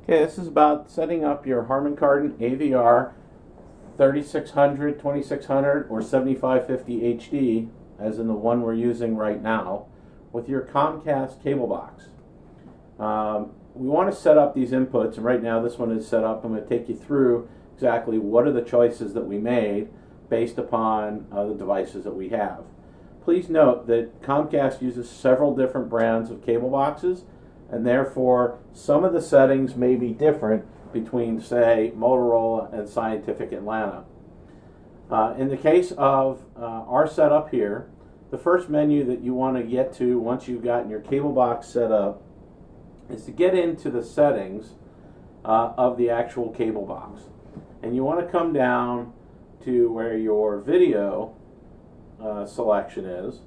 Okay, this is about setting up your Harman Kardon AVR 3600, 2600, or 7550 HD, as in the one we're using right now, with your Comcast cable box. We want to set up these inputs, and right now this one is set up. I'm going to take you through exactly what are the choices that we made based upon the devices that we have. Please note that Comcast uses several different brands of cable boxes, and therefore some of the settings may be different between, say, Motorola and Scientific Atlanta. In the case of our setup here, the first menu that you want to get to once you've gotten your cable box set up is to get into the settings of the actual cable box. And you want to come down to where your video selection is.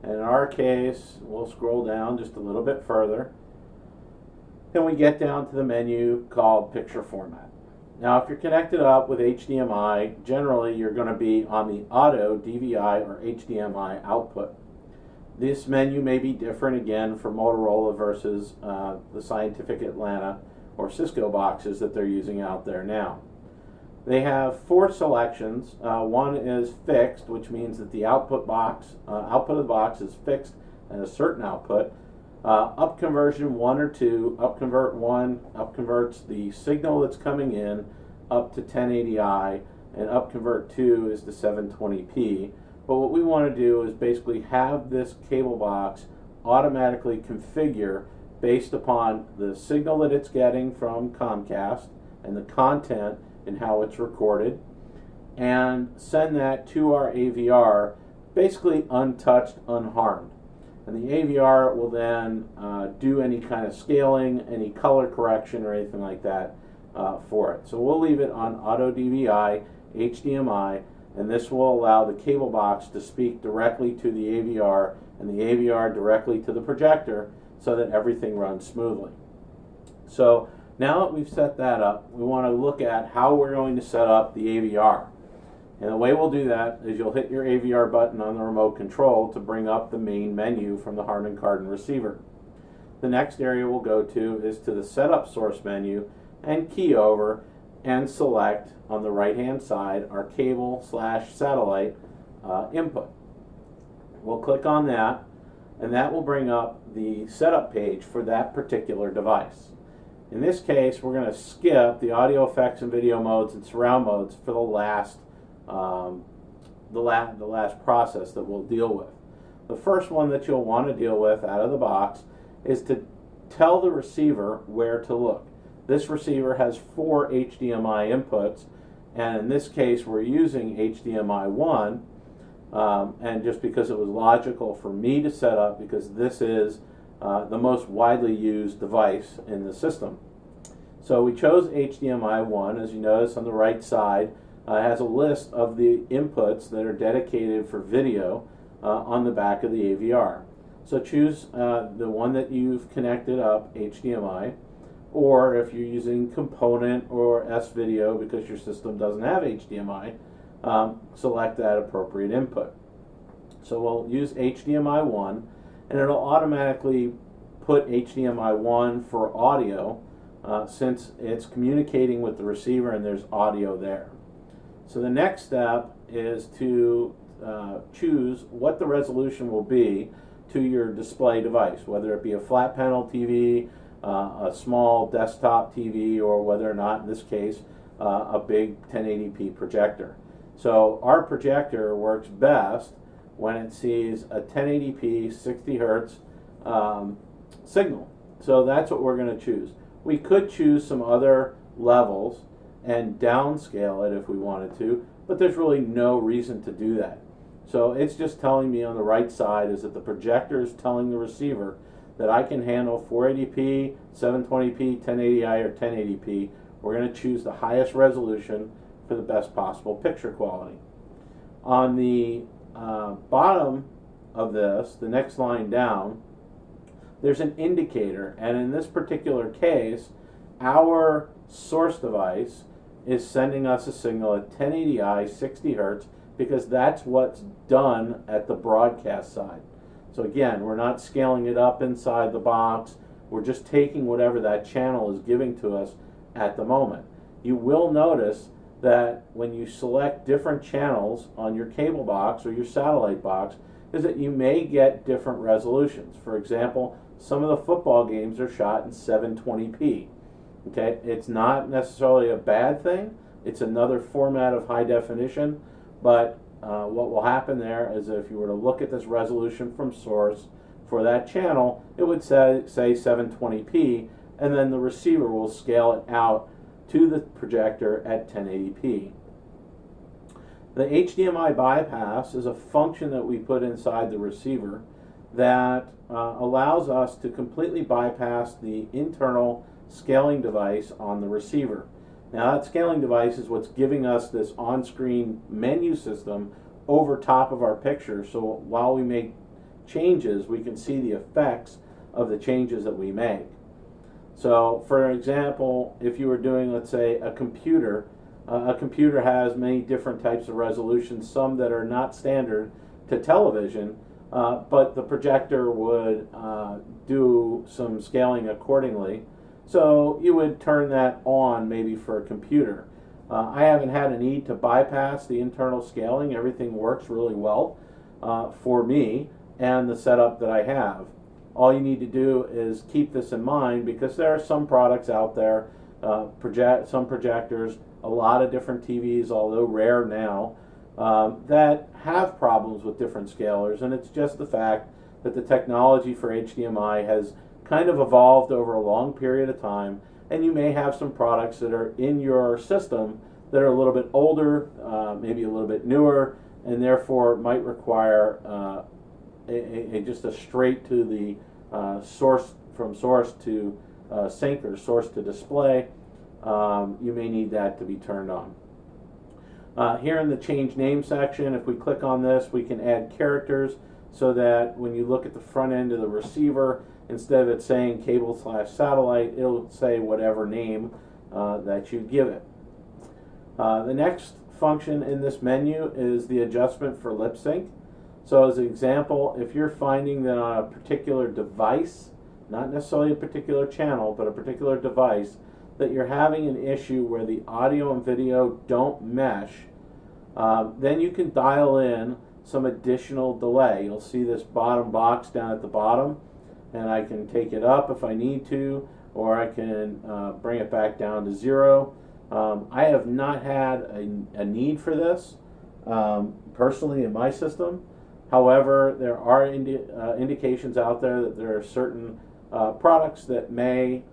And in our case, we'll scroll down just a little bit further, and we get down to the menu called Picture Format. Now, if you're connected up with HDMI, generally you're going to be on the auto, DVI, or HDMI output. This menu may be different again for Motorola versus the Scientific Atlanta or Cisco boxes that they're using out there now. They have four selections. One is fixed, which means that the output of the box is fixed at a certain output. Up conversion 1 or 2, upconvert 1 upconverts the signal that's coming in up to 1080i, and upconvert 2 is to 720p. But what we want to do is basically have this cable box automatically configure based upon the signal that it's getting from Comcast and the content and how it's recorded, and send that to our AVR basically untouched, unharmed. And the AVR will then do any kind of scaling, any color correction, or anything like that for it. So we'll leave it on auto DVI, HDMI, and this will allow the cable box to speak directly to the AVR and the AVR directly to the projector so that everything runs smoothly. So now that we've set that up, we want to look at how we're going to set up the AVR. And the way we'll do that is you'll hit your AVR button on the remote control to bring up the main menu from the Harman Kardon receiver. The next area we'll go to is to the Setup Source menu and key over and select on the right hand side our cable/satellite input. We'll click on that, and that will bring up the setup page for that particular device. In this case, we're going to skip the audio effects and video modes and surround modes for the last process that we'll deal with. The first one that you'll want to deal with out of the box is to tell the receiver where to look. This receiver has 4 HDMI inputs, and in this case we're using HDMI 1, and just because it was logical for me to set up, because this is the most widely used device in the system. So we chose HDMI 1. As you notice on the right side, has a list of the inputs that are dedicated for video on the back of the AVR. So choose the one that you've connected up, HDMI, or if you're using component or S-Video because your system doesn't have HDMI, select that appropriate input. So we'll use HDMI 1, and it'll automatically put HDMI 1 for audio since it's communicating with the receiver and there's audio there. So the next step is to choose what the resolution will be to your display device, whether it be a flat panel TV, a small desktop TV, or whether or not, in this case, a big 1080p projector. So our projector works best when it sees a 1080p 60 hertz signal. So that's what we're going to choose. We could choose some other levels and downscale it if we wanted to, but there's really no reason to do that. So it's just telling me on the right side is that the projector is telling the receiver that I can handle 480p, 720p, 1080i, or 1080p. We're going to choose the highest resolution for the best possible picture quality. On the bottom of this, the next line down, there's an indicator, and in this particular case, our source device is sending us a signal at 1080i, 60 hertz, because that's what's done at the broadcast side. So again, we're not scaling it up inside the box. We're just taking whatever that channel is giving to us at the moment. You will notice that when you select different channels on your cable box or your satellite box, is that you may get different resolutions. For example, some of the football games are shot in 720p. Okay, it's not necessarily a bad thing. It's another format of high definition, but what will happen there is that if you were to look at this resolution from source for that channel, it would say 720p, and then the receiver will scale it out to the projector at 1080p. The HDMI bypass is a function that we put inside the receiver that allows us to completely bypass the internal scaling device on the receiver. Now, that scaling device is what's giving us this on-screen menu system over top of our picture, so while we make changes, we can see the effects of the changes that we make. So, for example, if you were doing, let's say, a computer has many different types of resolutions, some that are not standard to television, but the projector would do some scaling accordingly. So you would turn that on maybe for a computer. I haven't had a need to bypass the internal scaling. Everything works really well for me and the setup that I have. All you need to do is keep this in mind, because there are some products out there, some projectors, a lot of different TVs, although rare now, that have problems with different scalers, and it's just the fact that the technology for HDMI has kind of evolved over a long period of time, and you may have some products that are in your system that are a little bit older, maybe a little bit newer, and therefore might require just a straight to the source, from source to sync or source to display. You may need that to be turned on. Here in the change name section, if we click on this, we can add characters so that when you look at the front end of the receiver, instead of it saying cable/satellite, it'll say whatever name that you give it. The next function in this menu is the adjustment for lip sync. So as an example, if you're finding that on a particular device, not necessarily a particular channel, but a particular device, that you're having an issue where the audio and video don't mesh, then you can dial in some additional delay. You'll see this bottom box down at the bottom, and I can take it up if I need to, or I can bring it back down to 0. I have not had a need for this personally in my system. However, there are indications out there that there are certain products that may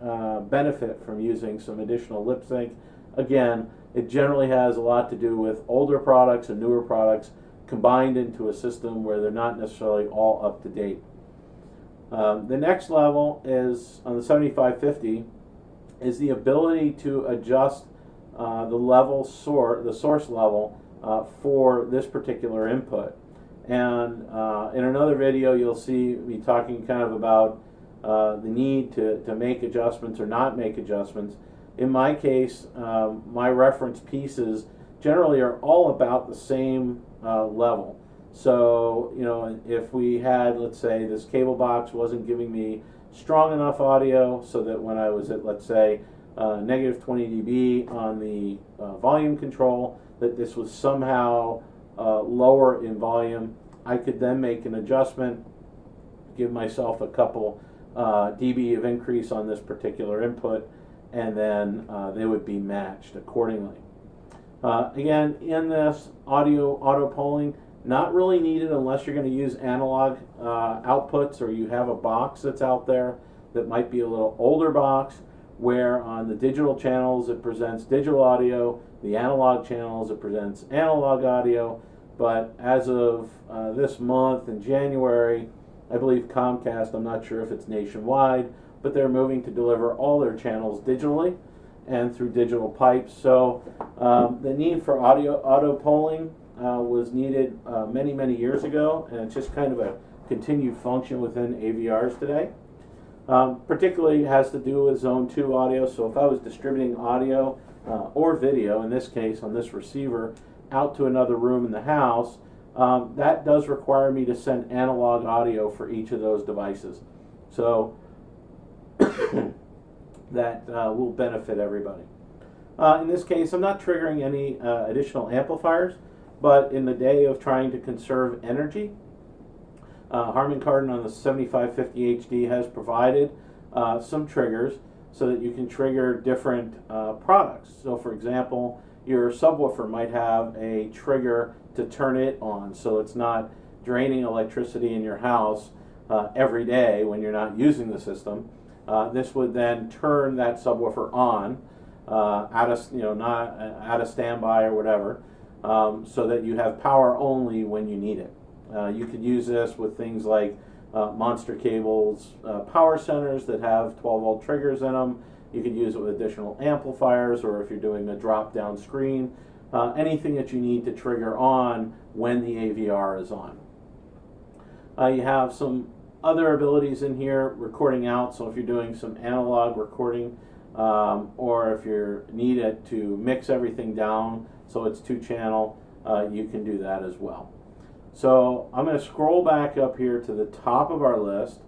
benefit from using some additional lip sync. Again, it generally has a lot to do with older products and newer products combined into a system where they're not necessarily all up to date. The next level is on the 7550 is the ability to adjust the source level for this particular input. And in another video, you'll see me talking kind of about the need to make adjustments or not make adjustments. In my case, my reference pieces generally are all about the same level. So, you know, if we had, let's say, this cable box wasn't giving me strong enough audio so that when I was at, let's say, negative 20 dB on the volume control, that this was somehow lower in volume, I could then make an adjustment, give myself a couple dB of increase on this particular input, and then they would be matched accordingly. Again, in this auto polling, not really needed unless you're going to use analog outputs, or you have a box that's out there that might be a little older box, where on the digital channels it presents digital audio, the analog channels it presents analog audio. But as of this month in January, I believe Comcast, I'm not sure if it's nationwide, but they're moving to deliver all their channels digitally and through digital pipes. So the need for auto polling was needed many years ago, and it's just kind of a continued function within AVRs today. Particularly has to do with zone 2 audio. So if I was distributing audio or video, in this case on this receiver, out to another room in the house, that does require me to send analog audio for each of those devices. So that will benefit everybody. In this case, I'm not triggering any additional amplifiers, but in the day of trying to conserve energy, Harman Kardon on the 7550 HD has provided some triggers so that you can trigger different products. So for example, your subwoofer might have a trigger to turn it on so it's not draining electricity in your house every day when you're not using the system. This would then turn that subwoofer on out of standby or whatever, so that you have power only when you need it. You could use this with things like Monster Cable's power centers that have 12-volt triggers in them. You could use it with additional amplifiers, or if you're doing a drop-down screen, anything that you need to trigger on when the AVR is on. You have some other abilities in here, recording out, so if you're doing some analog recording, or if you need it to mix everything down so it's 2-channel, you can do that as well. So I'm going to scroll back up here to the top of our list,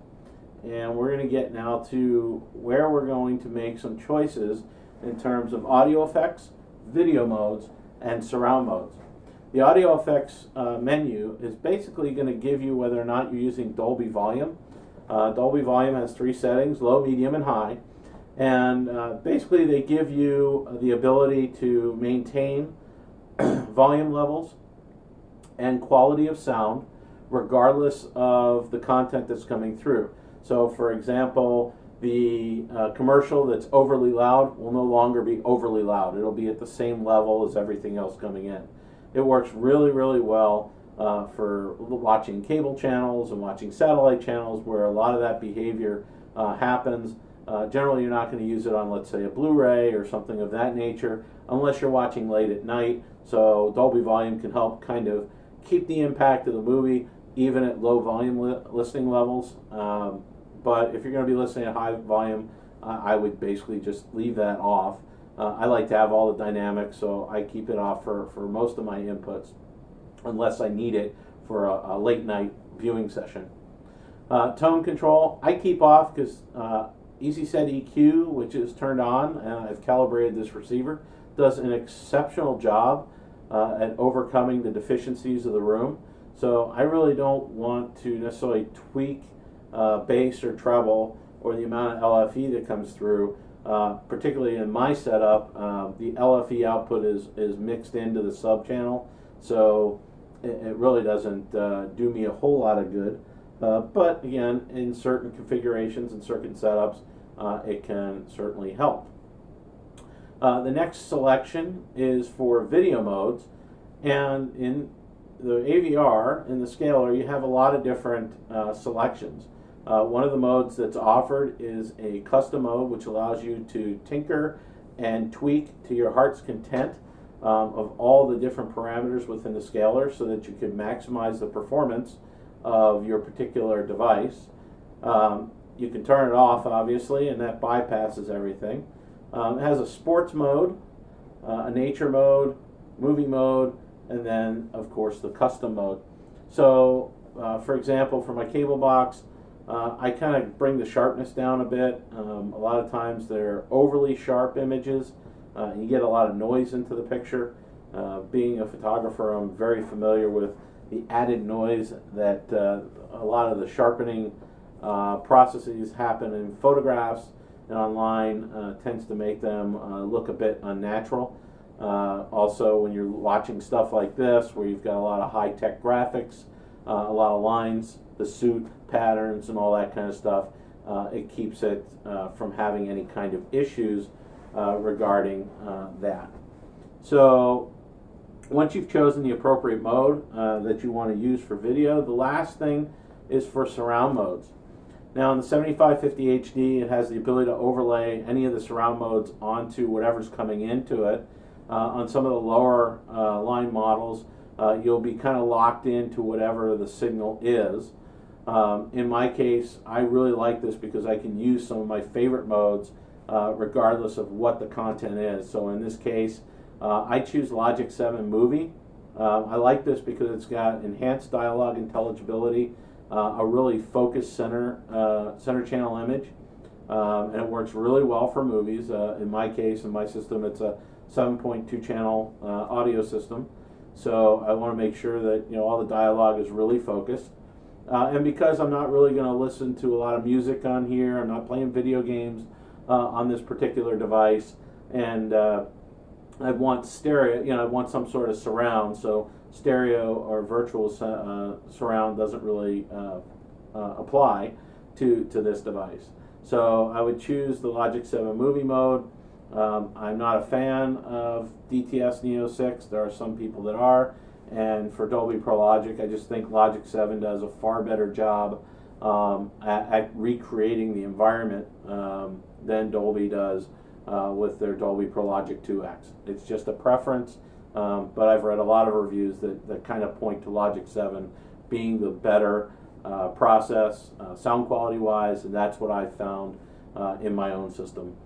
and we're going to get now to where we're going to make some choices in terms of audio effects, video modes, and surround modes. The audio effects menu is basically going to give you whether or not you're using Dolby Volume. Dolby Volume has 3 settings, low, medium, and high. And basically they give you the ability to maintain volume levels and quality of sound regardless of the content that's coming through. So for example, the commercial that's overly loud will no longer be overly loud. It'll be at the same level as everything else coming in. It works really, really well for watching cable channels and watching satellite channels where a lot of that behavior happens. Generally, you're not going to use it on, let's say, a Blu-ray or something of that nature unless you're watching late at night. So Dolby Volume can help kind of keep the impact of the movie even at low volume listening levels. But if you're going to be listening at high volume, I would basically just leave that off. I like to have all the dynamics, so I keep it off for most of my inputs unless I need it for a late night viewing session. Tone control, I keep off because Easy Set EQ, which is turned on, and I've calibrated this receiver, does an exceptional job at overcoming the deficiencies of the room. So I really don't want to necessarily tweak bass or treble or the amount of LFE that comes through. Particularly in my setup, the LFE output is mixed into the sub channel, so it really doesn't do me a whole lot of good. But again, in certain configurations and certain setups, it can certainly help. The next selection is for video modes, and in the AVR, in the scaler, you have a lot of different selections. One of the modes that's offered is a custom mode, which allows you to tinker and tweak to your heart's content of all the different parameters within the scaler so that you can maximize the performance of your particular device. You can turn it off, obviously, and that bypasses everything. It has a sports mode, a nature mode, movie mode, and then, of course, the custom mode. So, for example, for my cable box, I kind of bring the sharpness down a bit. A lot of times they're overly sharp images. You get a lot of noise into the picture. Being a photographer, I'm very familiar with the added noise that a lot of the sharpening processes happen in photographs and online tends to make them look a bit unnatural. Also, when you're watching stuff like this, where you've got a lot of high-tech graphics, a lot of lines, the suit patterns, and all that kind of stuff, it keeps it from having any kind of issues regarding that. So once you've chosen the appropriate mode that you want to use for video, the last thing is for surround modes. Now in the 7550 HD, it has the ability to overlay any of the surround modes onto whatever's coming into it. On some of the lower line models, you'll be kind of locked into whatever the signal is. In my case, I really like this because I can use some of my favorite modes regardless of what the content is. So in this case, I choose Logic 7 Movie. I like this because it's got enhanced dialogue intelligibility, a really focused center channel image, and it works really well for movies. In my case, in my system, it's a 7.2 channel audio system, so I want to make sure that all the dialogue is really focused. And because I'm not really going to listen to a lot of music on here, I'm not playing video games on this particular device, and I want stereo, I want some sort of surround, so stereo or virtual surround doesn't really apply to this device. So I would choose the Logic 7 movie mode. I'm not a fan of DTS Neo 6. There are some people that are. And for Dolby Pro Logic, I just think Logic 7 does a far better job at recreating the environment than Dolby does with their Dolby Pro Logic 2X. It's just a preference, but I've read a lot of reviews that kind of point to Logic 7 being the better process, sound quality wise, and that's what I've found in my own system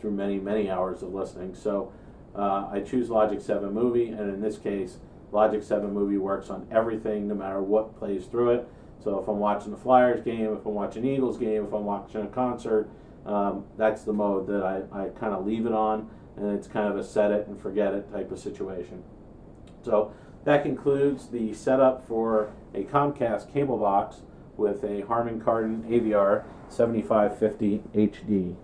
through many hours of listening. So I choose Logic 7 Movie, and in this case, Logic 7 Movie works on everything, no matter what plays through it. So if I'm watching the Flyers game, if I'm watching Eagles game, if I'm watching a concert, that's the mode that I kind of leave it on, and it's kind of a set it and forget it type of situation. So that concludes the setup for a Comcast cable box with a Harman Kardon AVR 7550 HD.